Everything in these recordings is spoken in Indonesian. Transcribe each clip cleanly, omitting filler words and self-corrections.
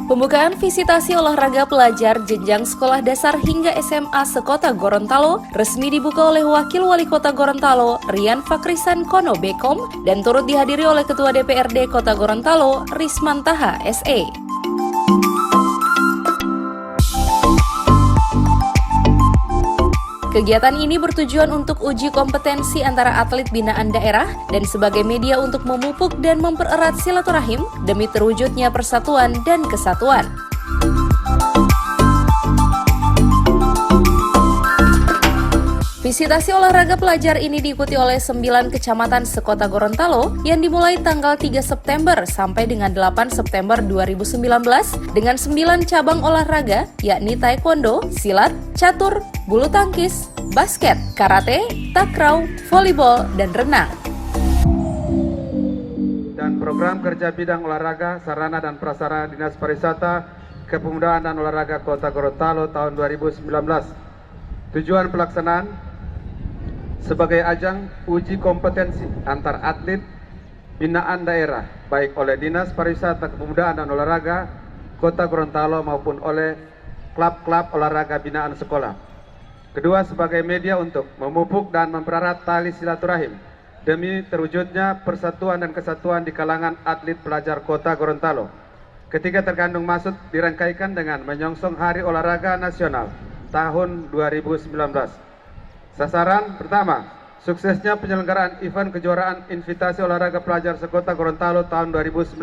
Pembukaan visitasi olahraga pelajar jenjang sekolah dasar hingga SMA sekota Gorontalo resmi dibuka oleh Wakil Wali Kota Gorontalo, Rian Fakrisan Kono Bekom, dan turut dihadiri oleh Ketua DPRD Kota Gorontalo, Risman Taha, SE. Kegiatan ini bertujuan untuk uji kompetensi antara atlet binaan daerah dan sebagai media untuk memupuk dan mempererat silaturahim demi terwujudnya persatuan dan kesatuan. Visitasi olahraga pelajar ini diikuti oleh 9 kecamatan sekota Gorontalo yang dimulai tanggal 3 September sampai dengan 8 September 2019 dengan 9 cabang olahraga yakni taekwondo, silat, catur, bulu tangkis, basket, karate, takraw, volleyball, dan renang. Dan program kerja bidang olahraga, sarana dan prasarana Dinas Pariwisata, Kepemudaan dan Olahraga Kota Gorontalo tahun 2019. Tujuan pelaksanaan sebagai ajang uji kompetensi antar atlet binaan daerah, baik oleh Dinas Pariwisata, Kepemudaan dan Olahraga Kota Gorontalo maupun oleh klub-klub olahraga binaan sekolah. Kedua, sebagai media untuk memupuk dan mempererat tali silaturahim demi terwujudnya persatuan dan kesatuan di kalangan atlet pelajar Kota Gorontalo. Ketiga, terkandung maksud dirangkaikan dengan menyongsong Hari Olahraga Nasional tahun 2019. Sasaran pertama, suksesnya penyelenggaraan event kejuaraan invitasi olahraga pelajar sekota Gorontalo tahun 2019.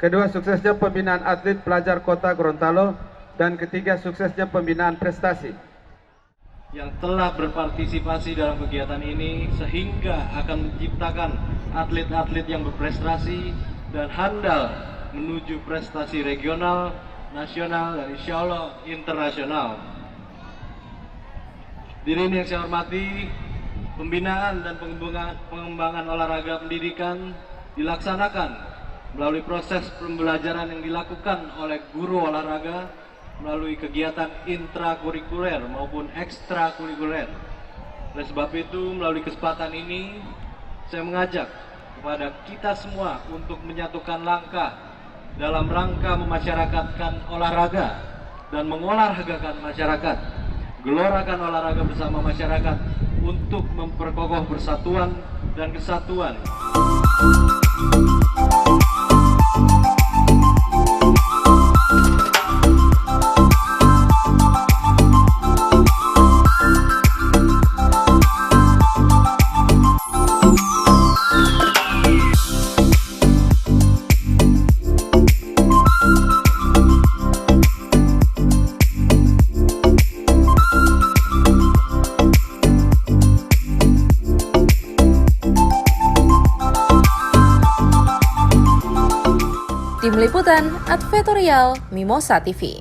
Kedua, suksesnya pembinaan atlet pelajar Kota Gorontalo. Dan ketiga, suksesnya pembinaan prestasi yang telah berpartisipasi dalam kegiatan ini sehingga akan menciptakan atlet-atlet yang berprestasi dan handal menuju prestasi regional, nasional, dan insya Allah internasional. Hadirin yang saya hormati, pembinaan dan pengembangan olahraga pendidikan dilaksanakan melalui proses pembelajaran yang dilakukan oleh guru olahraga melalui kegiatan intrakurikuler maupun ekstrakurikuler. Oleh sebab itu, melalui kesempatan ini, saya mengajak kepada kita semua untuk menyatukan langkah dalam rangka memasyarakatkan olahraga dan mengolahragakan masyarakat. Gelorakan olahraga bersama masyarakat untuk memperkokoh persatuan dan kesatuan. Tim Liputan, Advertorial, Mimosa TV.